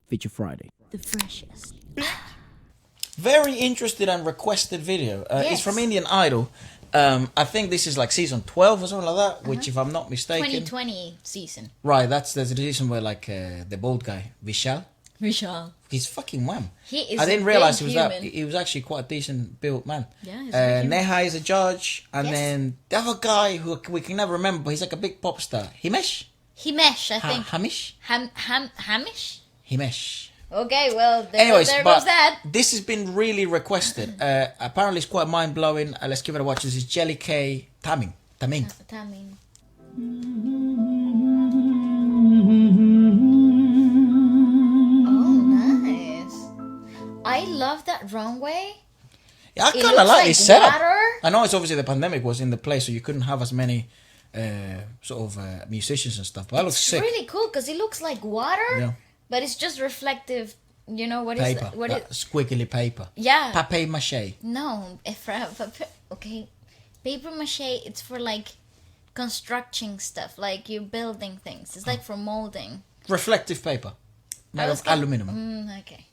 Feature Friday. The freshest. Very interested and requested video. It's from Indian Idol. I think this is like season 12 or something like that, which, if I'm not mistaken, 2020 season. right? There's a season where like the bald guy Vishal, he's fucking wham. He is. I didn't realize he was human. that. He was actually quite a decent built man. Yeah. He's very human. Neha is a judge, and Yes. then the other guy who we can never remember, but he's like a big pop star. Himesh, Himesh, I think. Hamish, Hamish. Himesh. Okay, well, Anyways, there but goes that. this has been really requested. Apparently, it's quite mind blowing. Let's give it a watch. This is Jelly Kai Tamin. Tamin. Oh, nice. I love that runway. Yeah, I It kind of looks like like this setup. water. I know it's obviously the pandemic was in the place, so you couldn't have as many musicians and stuff. But that looks It's sick. really cool because it looks like water, Yeah. but it's just reflective. You know what is Paper, that? What that is? squiggly paper. Yeah. Papier mâché. No, Efra. Okay, paper mache. It's for like constructing stuff, like you're building things. It's like for molding. Reflective paper. Made of aluminum. Okay.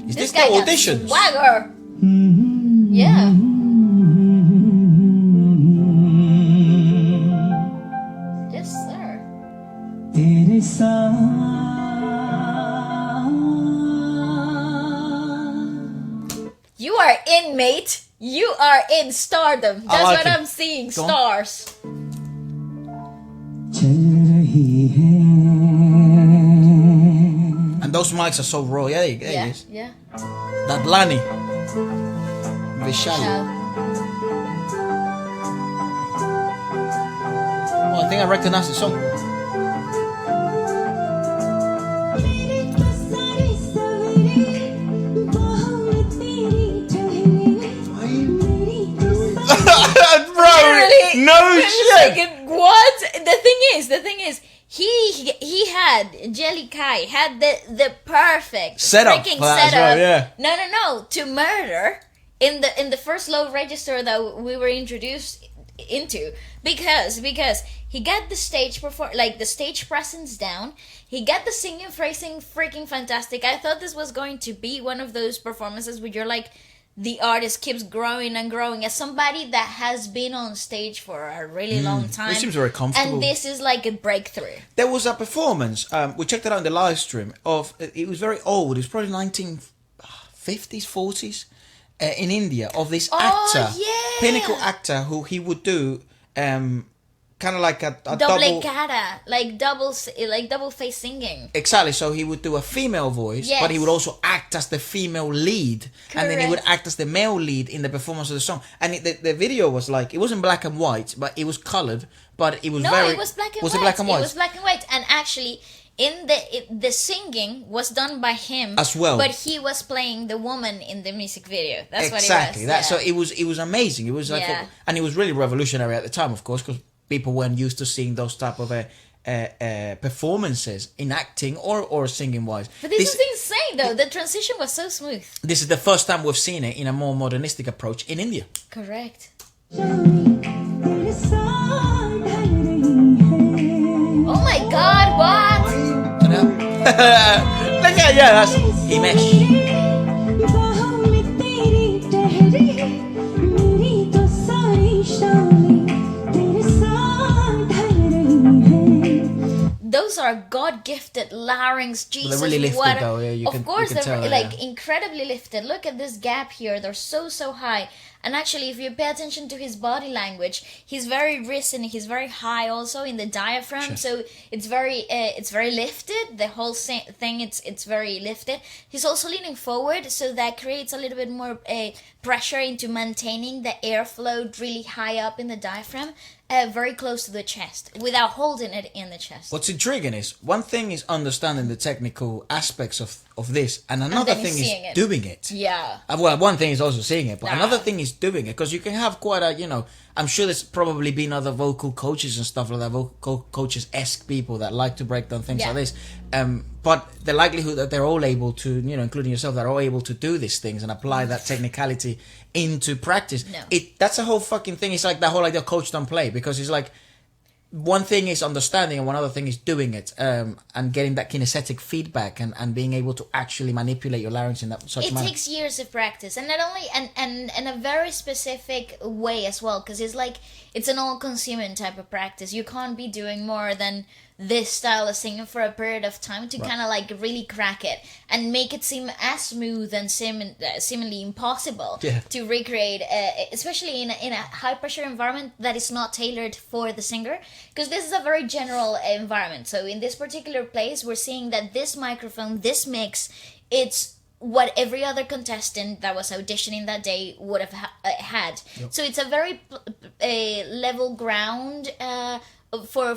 Is this the guy got auditions? swagger. Yeah. Yes, sir. You are in, mate. You are in stardom. That's like what it. I'm seeing. Go on. Stars. And those mics are so raw. Yeah, there Yeah. it is. Yeah. That Lani. Vishal. Shall. Oh, I think I recognize the song. Bro, Really? no Wait a shit. second, what? The thing is, he had Jelly Kai had the perfect Setup freaking for that as setup. well, yeah. No, to murder in the first low register that we were introduced into because he got the stage the stage presence down. He got the singing, phrasing freaking fantastic. I thought this was going to be one of those performances where you're like, the artist keeps growing and growing as somebody that has been on stage for a really long time. He seems very comfortable. And this is like a breakthrough. There was a performance, we checked it out in the live stream, of, it was very old, it was probably 1950s, 40s, in India, of this actor, yeah. pinnacle actor, who he would do kind of like a Double cara, like double face singing. Exactly, so he would do a female voice, Yes. but he would also act as the female lead, and then he would Correct. act as the male lead in the performance of the song. And the video was like, it wasn't black and white, but it was colored, but it was No, very... it was black and was white. it black and white? It was black and white, and actually, the singing was done by him As well. but he was playing the woman in the music video. That's Exactly, what it was. so it was amazing. It was like, Yeah. and it was really revolutionary at the time, of course, because people weren't used to seeing those type of performances in acting or singing wise. But this is insane, though. The transition was so smooth. This is the first time we've seen it in a more modernistic approach in India. Correct. Oh my God! What? That's Himesh. Those are God-gifted larynx. Jesus, They're really lifted, what? though, yeah, you Of can- course, you can they're tell, like yeah. incredibly lifted. Look at this gap here; they're so high. And actually, if you pay attention to his body language, he's very risen. He's very high, also in the diaphragm. Sure. So it's very lifted. The whole thing, it's very lifted. He's also leaning forward, so that creates a little bit more pressure into maintaining the airflow really high up in the diaphragm. Very close to the chest without holding it in the chest. What's intriguing is, one thing is understanding the technical aspects of this, and another then thing is seeing it. doing it. Yeah. Well, one thing is also seeing it, but Nah. another thing is is doing it, because you can have quite a, you know, I'm sure there's probably been other vocal coaches and stuff like that, vocal coaches-esque people that like to break down things like this. But the likelihood that they're all able to, you know, including yourself, that are all able to do these things and apply that technicality into practice, that's a whole fucking thing. It's like that whole idea of coach don't play, because it's like, one thing is understanding and one other thing is doing it, and getting that kinesthetic feedback and being able to actually manipulate your larynx in that such manner. It takes years of practice, and not only and a very specific way as well, because it's like it's an all-consuming type of practice. You can't be doing more than this style of singing for a period of time to kind of like really crack it and make it seem as smooth and seemingly impossible to recreate, especially in a high pressure environment that is not tailored for the singer, because this is a very general environment. So in this particular place, we're seeing that this microphone, this mix, it's what every other contestant that was auditioning that day would have had. So it's a very level ground for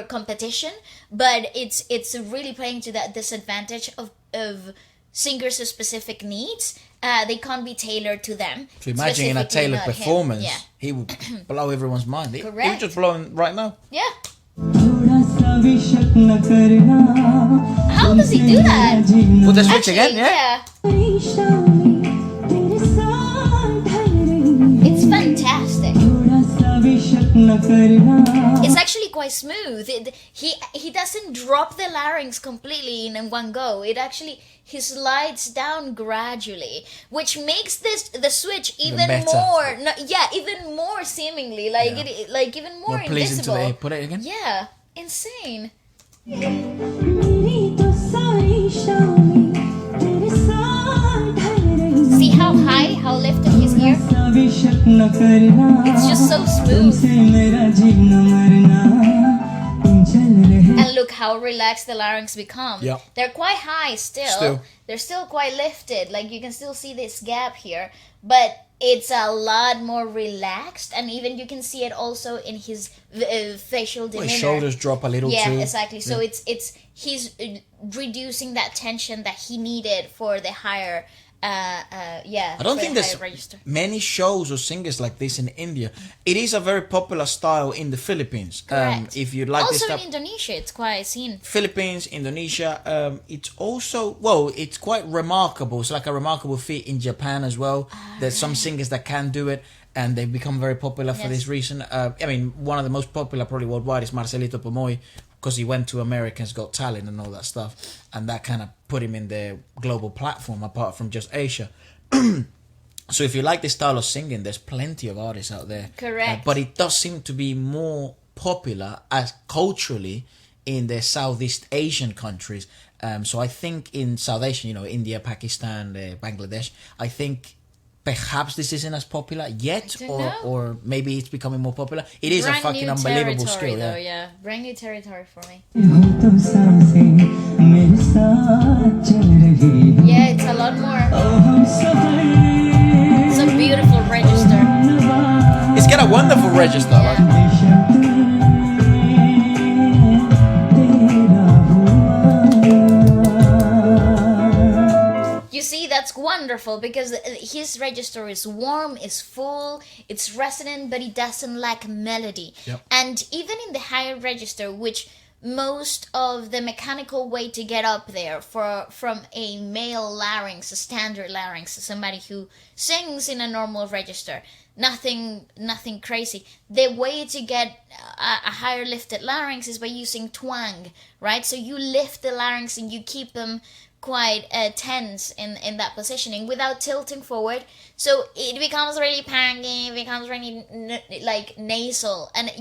competition, but it's really playing to that disadvantage of singers' specific needs. They can't be tailored to them. So imagine in a tailored performance, he would blow everyone's mind. Correct. He just blowing right now. Yeah. How does he do that? Put the switch again, yeah? It's fantastic. It's actually quite smooth. He doesn't drop the larynx completely in one go. It actually, he slides down gradually, which makes the switch even more, even more seemingly like even more invisible. To the, put it again. Yeah, insane. See how lifted he's here? It's just so smooth. And look how relaxed the larynx become. Yeah. They're quite high still. They're still quite lifted. Like you can still see this gap here, but it's a lot more relaxed, and even you can see it also in his facial demeanor. His shoulders drop a little too. Yeah, exactly. So he's reducing that tension that he needed for the higher. I don't think there's many shows or singers like this in India. It is a very popular style in the Philippines. Correct. If you like also this stuff, in Indonesia, it's quite seen. Philippines, Indonesia. It's also it's quite remarkable. It's like a remarkable feat in Japan as well. There's some singers that can do it, and they've become very popular for this reason. I mean, one of the most popular probably worldwide is Marcelito Pomoy, because he went to America's Got Talent and all that stuff, and that kind of put him in the global platform apart from just Asia. So if you like this style of singing, there's plenty of artists out there. Correct. But it does seem to be more popular as culturally in the Southeast Asian countries. So I think in South Asia, India, Pakistan, Bangladesh, I think perhaps this isn't as popular yet, or maybe it's becoming more popular. It is a fucking unbelievable skill. Though, yeah, brand new territory for me. Yeah, it's a lot more. It's a beautiful register. It's got a wonderful register. You see, that's wonderful, because his register is warm, is full, it's resonant, but it doesn't lack melody. And even in the higher register, which most of the mechanical way to get up there from a male larynx, a standard larynx, somebody who sings in a normal register, nothing crazy. The way to get a higher lifted larynx is by using twang, right? So you lift the larynx and you keep them quite tense in that positioning without tilting forward, so it becomes really pangy, it becomes really like nasal, and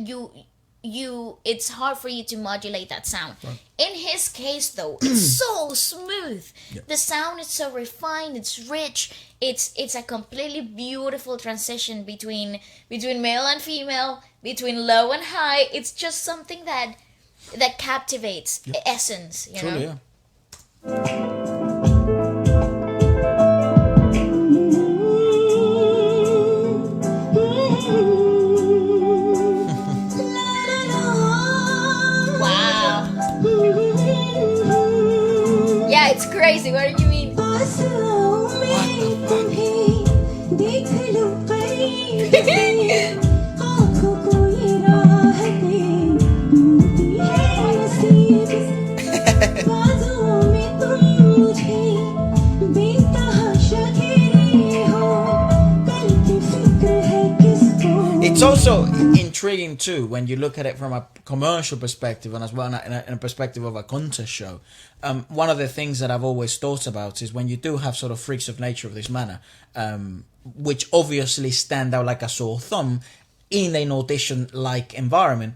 it's hard for you to modulate that sound. In his case though, it's so smooth. The sound is so refined, it's rich, it's a completely beautiful transition between male and female, between low and high. It's just something that captivates essence, Truly, know. Wow. Yeah, it's crazy. What do you mean? What the fuck? It's also intriguing too when you look at it from a commercial perspective and as well in a perspective of a contest show. One of the things that I've always thought about is when you do have sort of freaks of nature of this manner, which obviously stand out like a sore thumb in an audition-like environment,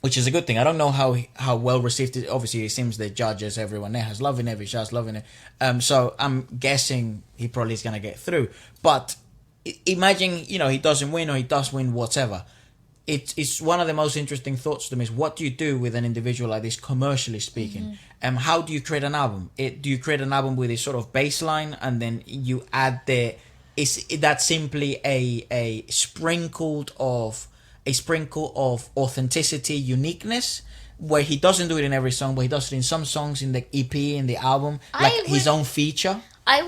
which is a good thing. I don't know how well received it. Obviously, it seems the judges, everyone there has loving every shot's loving it. So I'm guessing he probably is going to get through. But imagine, he doesn't win or he does win, whatever. It's one of the most interesting thoughts to me is what do you do with an individual like this, commercially speaking? How do you create an album? Do you create an album with a sort of baseline and then you add is that simply a sprinkle of authenticity, uniqueness, where he doesn't do it in every song, but he does it in some songs, in the EP, in the album, his own feature? I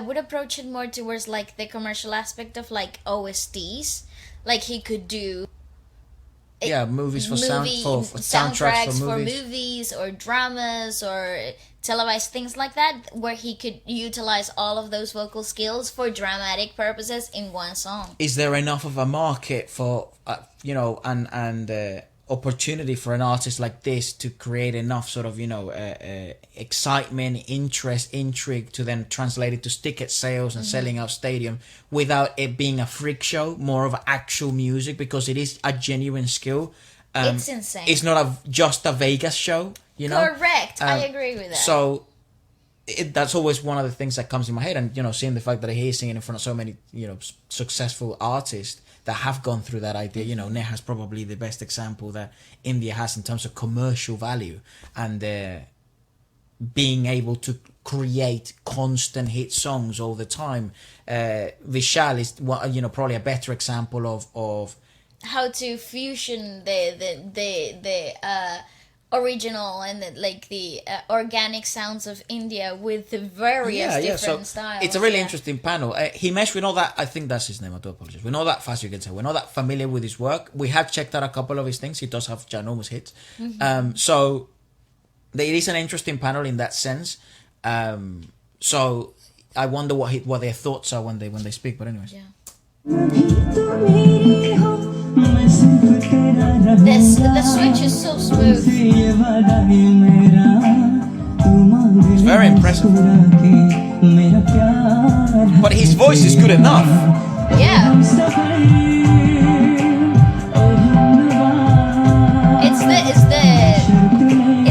would approach it more towards like the commercial aspect of like OSTs. Like he could do movies for soundtracks for movies or dramas or televised things like that, where he could utilize all of those vocal skills for dramatic purposes in one song. Is there enough of a market for and opportunity for an artist like this to create enough sort of excitement, interest, intrigue to then translate it to ticket sales and selling out stadium without it being a freak show, more of actual music, because it is a genuine skill. It's insane. It's not just a Vegas show, Correct. I agree with that. So that's always one of the things that comes in my head, and seeing the fact that he is singing in front of so many successful artists that have gone through that idea. Neha's probably the best example that India has in terms of commercial value and being able to create constant hit songs all the time. Vishal is probably a better example of how to fusion the original and the organic sounds of India with the various different styles. It's a really interesting panel. Himesh, we're not that, I think that's his name, I do apologize. We're not that fast, you can say. We're not that familiar with his work. We have checked out a couple of his things. He does have ginormous hits. So it is an interesting panel in that sense. So I wonder what their thoughts are when they speak. But anyways. Yeah. The switch is so smooth. It's very impressive. But his voice is good enough. Yeah. It's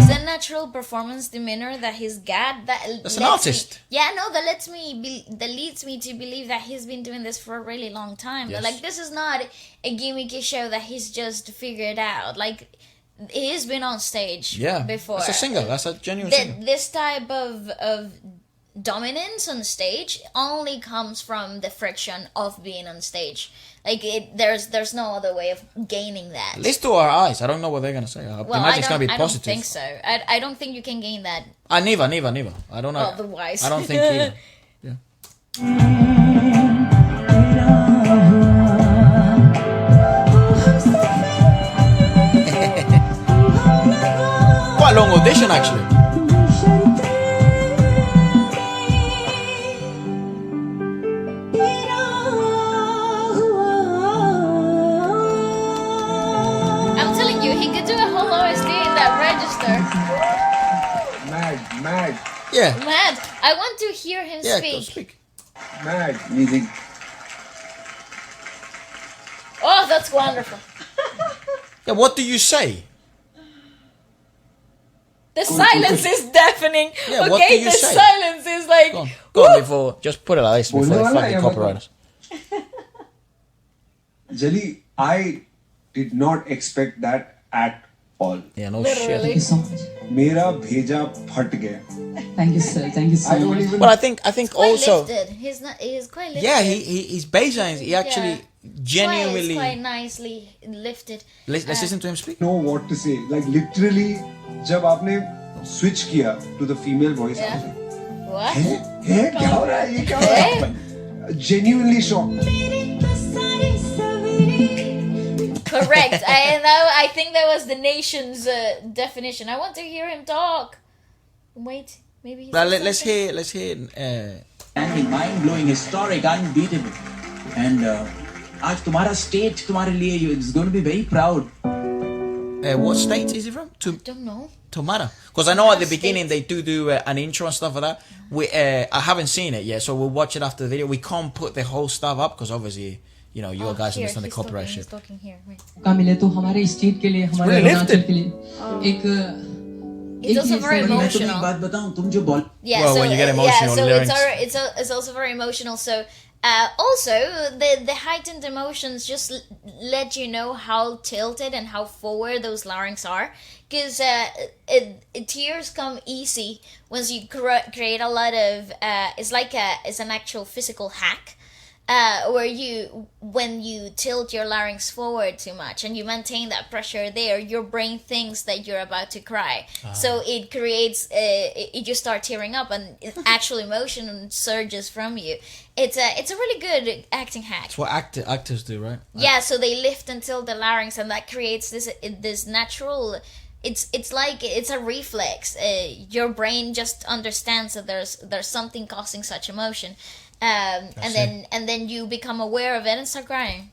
the natural performance demeanor that he's got that's an artist. That leads me to believe that he's been doing this for a really long time. Yes. Like, this is not a gimmicky show that he's just figured out. Like, he's been on stage before. That's a singer. That's a genuine singer. This type of dominance on stage only comes from the friction of being on stage. Like, there's no other way of gaining that. At least to our eyes. I don't know what they're going to say. I imagine it's going to be positive. I don't think so. I don't think you can gain that. Neither. I don't know. Otherwise. I don't think either. Yeah. Quite a long audition, actually. Mad. Yeah. Mad. I want to hear him speak. Go speak. Mad music. Oh, that's wonderful. Yeah, what do you say? The silence is deafening. Yeah, what do you say? Silence is like... Go on before... Just put it like this before they fucking copyright us. Jelly, I did not expect that at all. Yeah, no Literally. shit. Thank you so much. मेरा भेजा फट गया. Thank you, sir. Thank you so I don't much. even. But I think Quite also... lifted. He's quite lifted. Yeah, he's baseline. He actually genuinely... Quite nicely lifted. Let's listen to him speak. Know what to say. Like literally, जब आपने switch किया to the female voice. Yeah. What? क्या हो रहा है? ये क्या हो रहा है? Genuinely shocked. Correct. I think that was the nation's definition. I want to hear him talk. Wait, maybe. Well, let's hear. And mind-blowing, historic, unbeatable. And आज तुम्हारा state तुम्हारे लिए it's going to be very proud. What state is he from? I don't know. Tomara. Because I know at the State. beginning they do an intro and stuff like that. I haven't seen it yet, so we'll watch it after the video. We can't put the whole stuff up because obviously, you know, you guys Here, understand the he's copyright talking, shit. he's talking here. Wait. मौका मिले तो हमारे state के लिए हमारे really Arunachal lifted. के लिए एक It's also very मैं तुम्हें एक emotional. बात बताऊं, तुम जो ball Yeah, Well, so, when you get yeah, emotional so lyrics. it's also very emotional. So also the heightened emotions just let you know how tilted and how forward those larynx are, because tears come easy once you create a lot of it's an actual physical hack. Where when you tilt your larynx forward too much and you maintain that pressure there, your brain thinks that you're about to cry. So it creates, you start tearing up and actual emotion surges from you. It's a really good acting hack. It's what actors do, right? Yeah, so they lift and tilt the larynx, and that creates this natural. It's like it's a reflex. Your brain just understands that there's something causing such emotion. And then you become aware of it and start crying.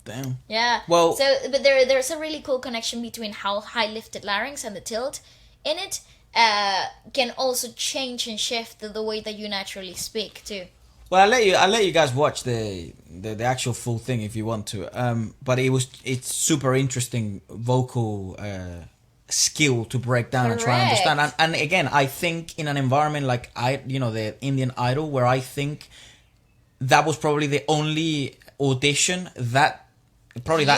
Damn. Yeah. Well- so but there's a really cool connection between how high lifted larynx and the tilt in it can also change and shift the way that you naturally speak too. Well, I'll let you guys watch the actual full thing if you want to. But it's super interesting vocal skill to break down and try and Correct. understand. And again, I think in an environment like the Indian Idol, where I think that was probably the only audition that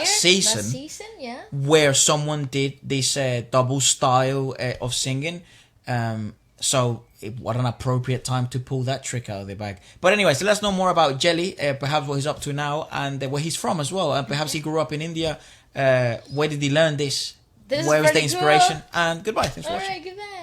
season Yeah. where someone did this double style of singing. So what an appropriate time to pull that trick out of the bag. But anyway, so let's know more about Jelly, perhaps what he's up to now and where he's from as well. And perhaps he grew up in India. Where did he learn this? This is Where was the pretty inspiration? cool. And goodbye. Thanks for All watching. right. Goodbye.